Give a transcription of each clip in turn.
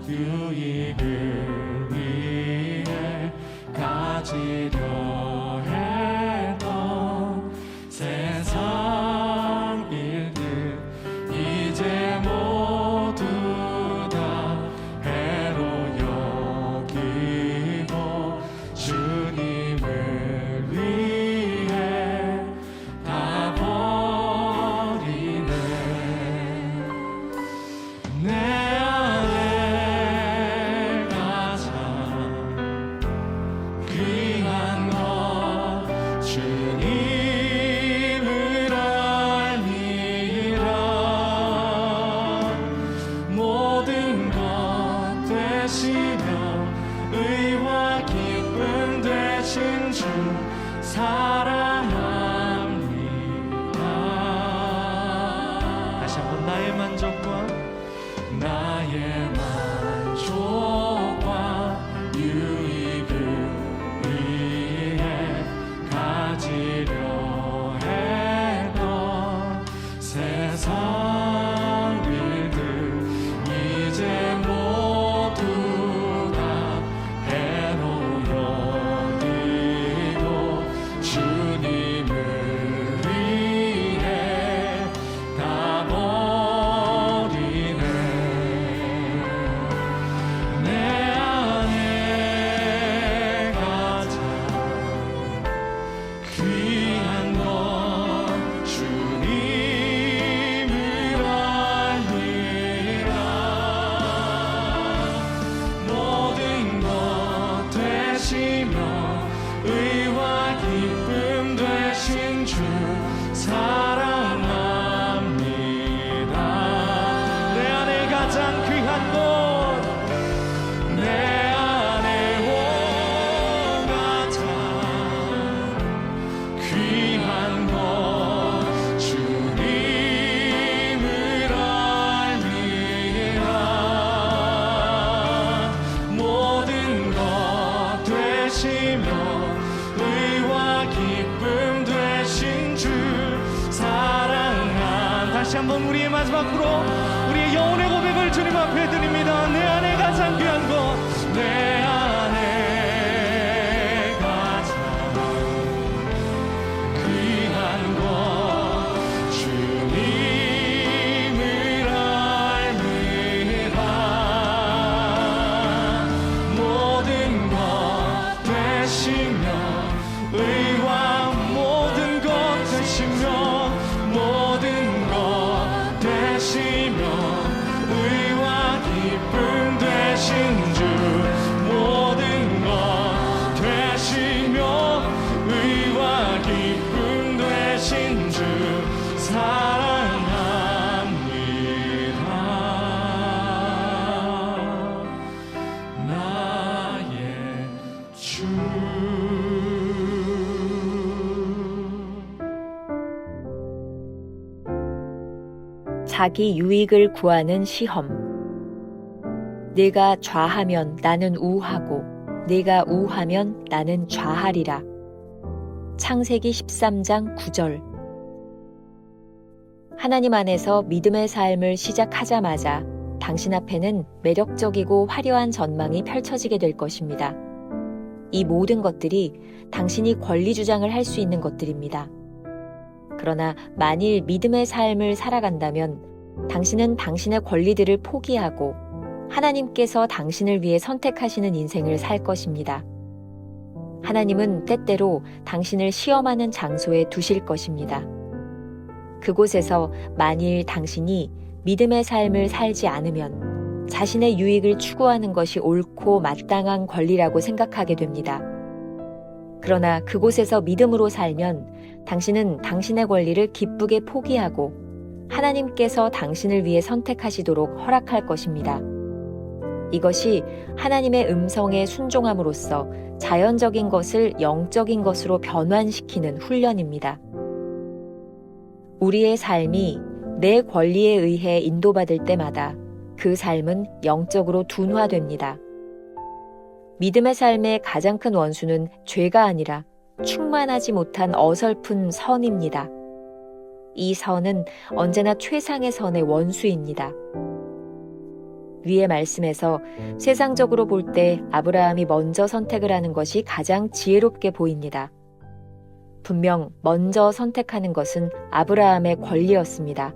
유익을 위해 가지려 했던 세상 일들 이제 모두 다 해로 여기고 주님을 위해 다 버리네. 내 안에 가장 귀한 것 주님을 알미라. 모든 것 되시며 의와 기쁨 되신 주 사랑합니다. 다시 한번 나의 만족과 유익을 위해 가지려 했던 세상 일들 이제 모두 다 해로 여기고 주님을 위해 다 버리네. 내 안에 가장 귀한 것 주님을 알미라. 모든 것 되시며 의와 기쁨 되신 주 사랑합니다. 내 안에 가장 귀한 것 내 안에 가장 귀한 것 주님을 알미라. 모든 것 되시며 의와 기쁨 되신 주 사랑한. 다시 한번 우리의 마지막으로 우리의 영혼의 고백을 주님 앞에 드립니다. 내 안에 가장 귀한 것 내 안에 가장 귀한 것 주님을 알미라. 모든 것 되시며 의와 모든 것 되시며 모든 것 되시며 의와 기쁨 되신 주 모든 것 되시며 의와 기쁨 되신 주 사랑합니다. 나의 주. 자기 유익을 구하는 시험. 네가 좌하면 나는 우하고 네가 우하면 나는 좌하리라. 창세기 13장 9절. 하나님 안에서 믿음의 삶을 시작하자마자 당신 앞에는 매력적이고 화려한 전망이 펼쳐지게 될 것입니다. 이 모든 것들이 당신이 권리 주장을 할 수 있는 것들입니다. 그러나 만일 믿음의 삶을 살아간다면 당신은 당신의 권리들을 포기하고 하나님께서 당신을 위해 선택하시는 인생을 살 것입니다. 하나님은 때때로 당신을 시험하는 장소에 두실 것입니다. 그곳에서 만일 당신이 믿음의 삶을 살지 않으면 자신의 유익을 추구하는 것이 옳고 마땅한 권리라고 생각하게 됩니다. 그러나 그곳에서 믿음으로 살면 당신은 당신의 권리를 기쁘게 포기하고 하나님께서 당신을 위해 선택하시도록 허락할 것입니다. 이것이 하나님의 음성에 순종함으로써 자연적인 것을 영적인 것으로 변환시키는 훈련입니다. 우리의 삶이 내 권리에 의해 인도받을 때마다 그 삶은 영적으로 둔화됩니다. 믿음의 삶의 가장 큰 원수는 죄가 아니라 충만하지 못한 어설픈 선입니다. 이 선은 언제나 최상의 선의 원수입니다. 위의 말씀에서 세상적으로 볼 때 아브라함이 먼저 선택을 하는 것이 가장 지혜롭게 보입니다. 분명 먼저 선택하는 것은 아브라함의 권리였습니다.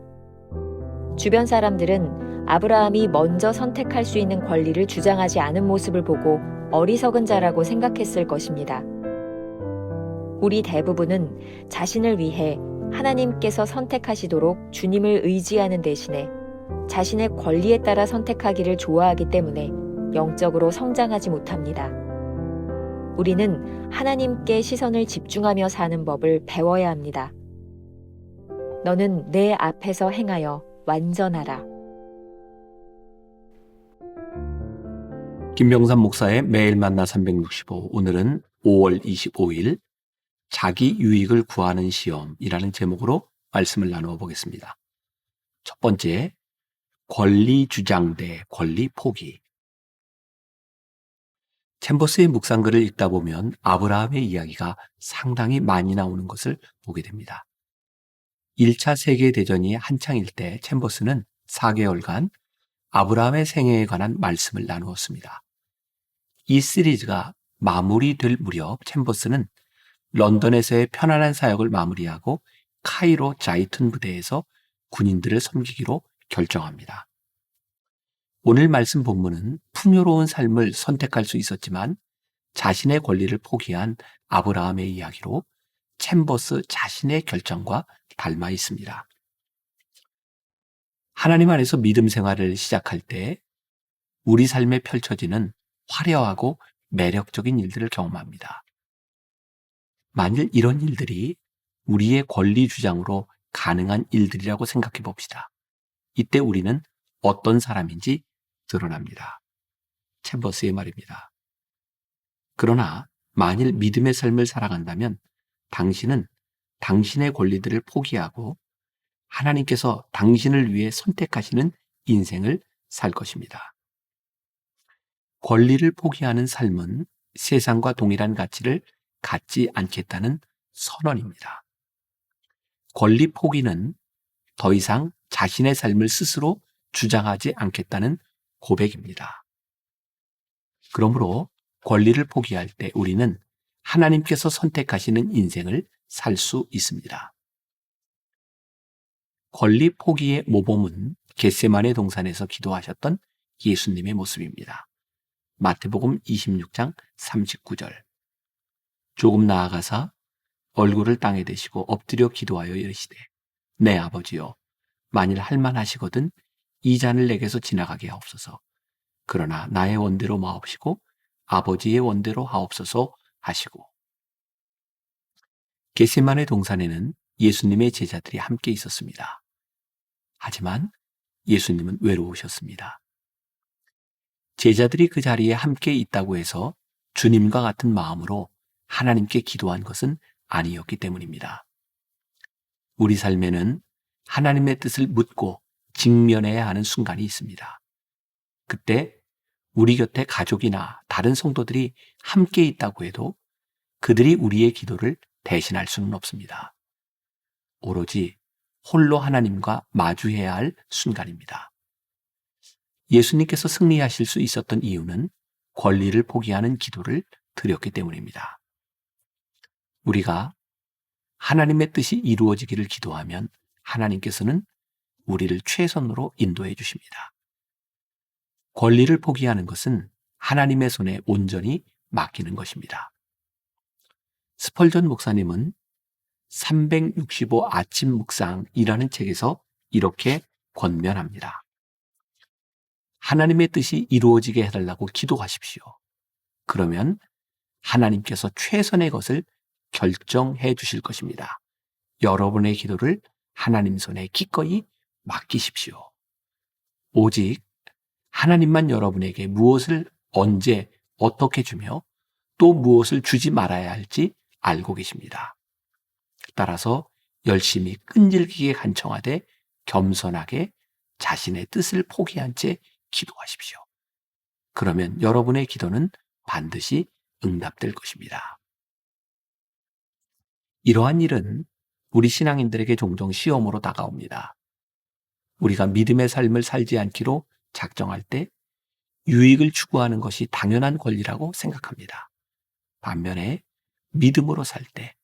주변 사람들은 아브라함이 먼저 선택할 수 있는 권리를 주장하지 않은 모습을 보고 어리석은 자라고 생각했을 것입니다. 우리 대부분은 자신을 위해 하나님께서 선택하시도록 주님을 의지하는 대신에 자신의 권리에 따라 선택하기를 좋아하기 때문에 영적으로 성장하지 못합니다. 우리는 하나님께 시선을 집중하며 사는 법을 배워야 합니다. 너는 내 앞에서 행하여 완전하라. 김병삼 목사의 매일 만나 365, 오늘은 5월 25일 자기 유익을 구하는 시험이라는 제목으로 말씀을 나누어 보겠습니다. 첫 번째, 권리 주장 대 권리 포기. 챔버스의 묵상글을 읽다 보면 아브라함의 이야기가 상당히 많이 나오는 것을 보게 됩니다. 1차 세계대전이 한창일 때 챔버스는 4개월간 아브라함의 생애에 관한 말씀을 나누었습니다. 이 시리즈가 마무리될 무렵 챔버스는 런던에서의 편안한 사역을 마무리하고 카이로 자이툰 부대에서 군인들을 섬기기로 결정합니다. 오늘 말씀 본문은 풍요로운 삶을 선택할 수 있었지만 자신의 권리를 포기한 아브라함의 이야기로 챔버스 자신의 결정과 닮아 있습니다. 하나님 안에서 믿음 생활을 시작할 때 우리 삶에 펼쳐지는 화려하고 매력적인 일들을 경험합니다. 만일 이런 일들이 우리의 권리 주장으로 가능한 일들이라고 생각해 봅시다. 이때 우리는 어떤 사람인지 드러납니다. 챔버스의 말입니다. 그러나 만일 믿음의 삶을 살아간다면 당신은 당신의 권리들을 포기하고 하나님께서 당신을 위해 선택하시는 인생을 살 것입니다. 권리를 포기하는 삶은 세상과 동일한 가치를 갖지 않겠다는 선언입니다. 권리 포기는 더 이상 자신의 삶을 스스로 주장하지 않겠다는 고백입니다. 그러므로 권리를 포기할 때 우리는 하나님께서 선택하시는 인생을 살 수 있습니다. 권리 포기의 모범은 겟세마네 동산에서 기도하셨던 예수님의 모습입니다. 마태복음 26장 39절. 조금 나아가사 얼굴을 땅에 대시고 엎드려 기도하여 이르시되 내 아버지여 만일 할만하시거든 이 잔을 내게서 지나가게 하옵소서. 그러나 나의 원대로 마옵시고 아버지의 원대로 하옵소서 하시고. 겟세마네 동산에는 예수님의 제자들이 함께 있었습니다. 하지만 예수님은 외로우셨습니다. 제자들이 그 자리에 함께 있다고 해서 주님과 같은 마음으로 하나님께 기도한 것은 아니었기 때문입니다. 우리 삶에는 하나님의 뜻을 묻고 직면해야 하는 순간이 있습니다. 그때 우리 곁에 가족이나 다른 성도들이 함께 있다고 해도 그들이 우리의 기도를 대신할 수는 없습니다. 오로지 홀로 하나님과 마주해야 할 순간입니다. 예수님께서 승리하실 수 있었던 이유는 권리를 포기하는 기도를 드렸기 때문입니다. 우리가 하나님의 뜻이 이루어지기를 기도하면 하나님께서는 우리를 최선으로 인도해 주십니다. 권리를 포기하는 것은 하나님의 손에 온전히 맡기는 것입니다. 스펄전 목사님은 365 아침 묵상이라는 책에서 이렇게 권면합니다. 하나님의 뜻이 이루어지게 해달라고 기도하십시오. 그러면 하나님께서 최선의 것을 결정해 주실 것입니다. 여러분의 기도를 하나님 손에 기꺼이 맡기십시오. 오직 하나님만 여러분에게 무엇을 언제 어떻게 주며 또 무엇을 주지 말아야 할지 알고 계십니다. 따라서 열심히 끈질기게 간청하되 겸손하게 자신의 뜻을 포기한 채 기도하십시오. 그러면 여러분의 기도는 반드시 응답될 것입니다. 이러한 일은 우리 신앙인들에게 종종 시험으로 다가옵니다. 우리가 믿음의 삶을 살지 않기로 작정할 때 유익을 추구하는 것이 당연한 권리라고 생각합니다. 반면에 믿음으로 살 때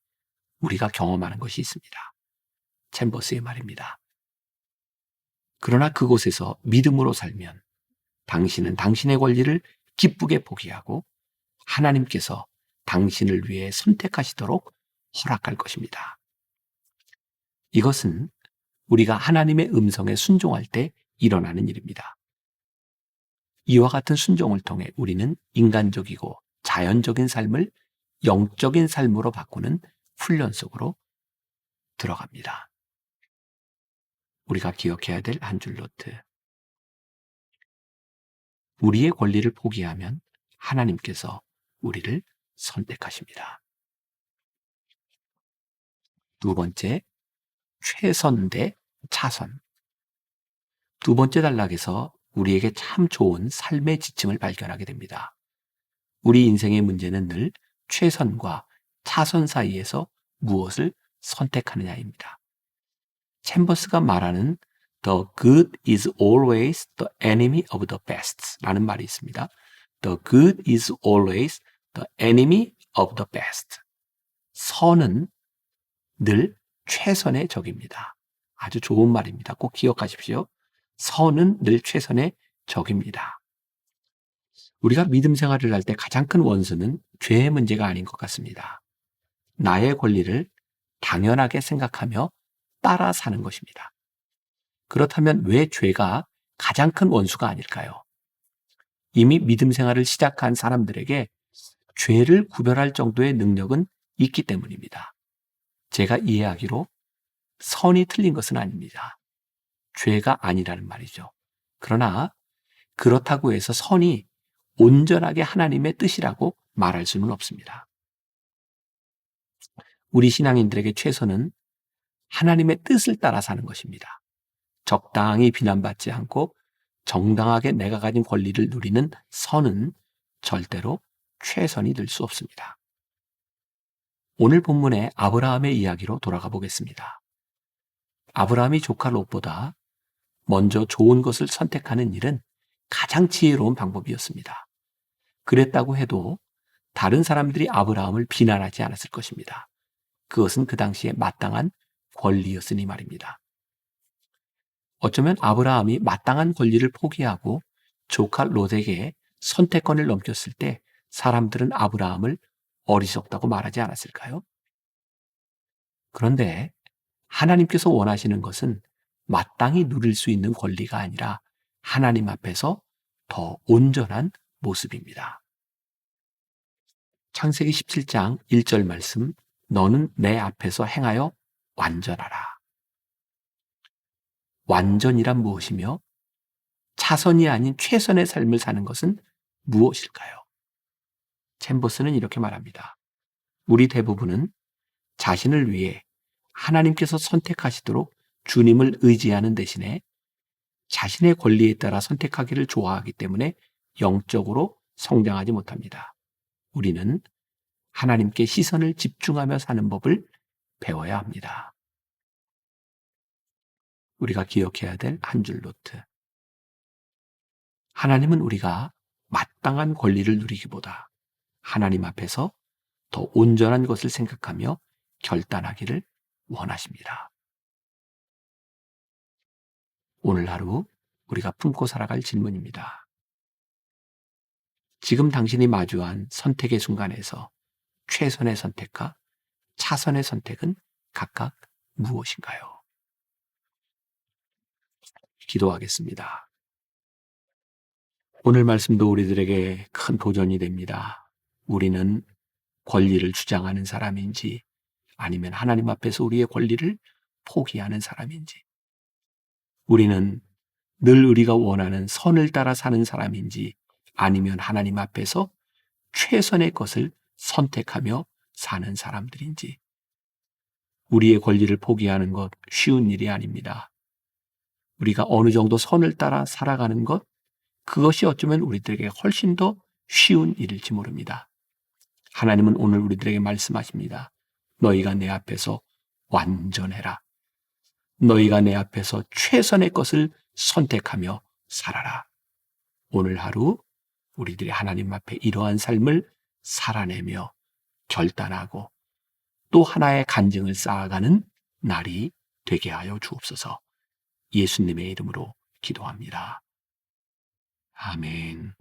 우리가 경험하는 것이 있습니다. 챔버스의 말입니다. 그러나 그곳에서 믿음으로 살면 당신은 당신의 권리를 기쁘게 포기하고 하나님께서 당신을 위해 선택하시도록 허락할 것입니다. 이것은 우리가 하나님의 음성에 순종할 때 일어나는 일입니다. 이와 같은 순종을 통해 우리는 인간적이고 자연적인 삶을 영적인 삶으로 바꾸는 훈련 속으로 들어갑니다. 우리가 기억해야 될 한 줄 노트. 우리의 권리를 포기하면 하나님께서 우리를 선택하십니다. 두 번째, 최선 대 차선. 두 번째 단락에서 우리에게 참 좋은 삶의 지침을 발견하게 됩니다. 우리 인생의 문제는 늘 최선과 차선 사이에서 무엇을 선택하느냐입니다. 챔버스가 말하는 The good is always the enemy of the best 라는 말이 있습니다. The good is always the enemy of the best. 선은 늘 최선의 적입니다. 아주 좋은 말입니다. 꼭 기억하십시오. 선은 늘 최선의 적입니다. 우리가 믿음 생활을 할 때 가장 큰 원수는 죄의 문제가 아닌 것 같습니다. 나의 권리를 당연하게 생각하며 따라 사는 것입니다. 그렇다면 왜 죄가 가장 큰 원수가 아닐까요? 이미 믿음 생활을 시작한 사람들에게 죄를 구별할 정도의 능력은 있기 때문입니다. 제가 이해하기로 선이 틀린 것은 아닙니다. 죄가 아니라는 말이죠. 그러나 그렇다고 해서 선이 온전하게 하나님의 뜻이라고 말할 수는 없습니다. 우리 신앙인들에게 최선은 하나님의 뜻을 따라 사는 것입니다. 적당히 비난받지 않고 정당하게 내가 가진 권리를 누리는 선은 절대로 최선이 될 수 없습니다. 오늘 본문의 아브라함의 이야기로 돌아가 보겠습니다. 아브라함이 조카 롯보다 먼저 좋은 것을 선택하는 일은 가장 지혜로운 방법이었습니다. 그랬다고 해도 다른 사람들이 아브라함을 비난하지 않았을 것입니다. 그것은 그 당시에 마땅한 권리였으니 말입니다. 어쩌면 아브라함이 마땅한 권리를 포기하고 조카 롯에게 선택권을 넘겼을 때 사람들은 아브라함을 어리석다고 말하지 않았을까요? 그런데 하나님께서 원하시는 것은 마땅히 누릴 수 있는 권리가 아니라 하나님 앞에서 더 온전한 모습입니다. 창세기 17장 1절 말씀, 너는 내 앞에서 행하여 완전하라. 완전이란 무엇이며 차선이 아닌 최선의 삶을 사는 것은 무엇일까요? 챔버스는 이렇게 말합니다. 우리 대부분은 자신을 위해 하나님께서 선택하시도록 주님을 의지하는 대신에 자신의 권리에 따라 선택하기를 좋아하기 때문에 영적으로 성장하지 못합니다. 우리는 하나님께 시선을 집중하며 사는 법을 배워야 합니다. 우리가 기억해야 될 한 줄 노트. 하나님은 우리가 마땅한 권리를 누리기보다 하나님 앞에서 더 온전한 것을 생각하며 결단하기를 원하십니다. 오늘 하루 우리가 품고 살아갈 질문입니다. 지금 당신이 마주한 선택의 순간에서 최선의 선택과 차선의 선택은 각각 무엇인가요? 기도하겠습니다. 오늘 말씀도 우리들에게 큰 도전이 됩니다. 우리는 권리를 주장하는 사람인지 아니면 하나님 앞에서 우리의 권리를 포기하는 사람인지, 우리는 늘 우리가 원하는 선을 따라 사는 사람인지 아니면 하나님 앞에서 최선의 것을 선택하며 사는 사람들인지, 우리의 권리를 포기하는 것 쉬운 일이 아닙니다. 우리가 어느 정도 선을 따라 살아가는 것, 그것이 어쩌면 우리들에게 훨씬 더 쉬운 일일지 모릅니다. 하나님은 오늘 우리들에게 말씀하십니다. 너희가 내 앞에서 완전해라. 너희가 내 앞에서 최선의 것을 선택하며 살아라. 오늘 하루 우리들이 하나님 앞에 이러한 삶을 살아내며 결단하고 또 하나의 간증을 쌓아가는 날이 되게 하여 주옵소서. 예수님의 이름으로 기도합니다. 아멘.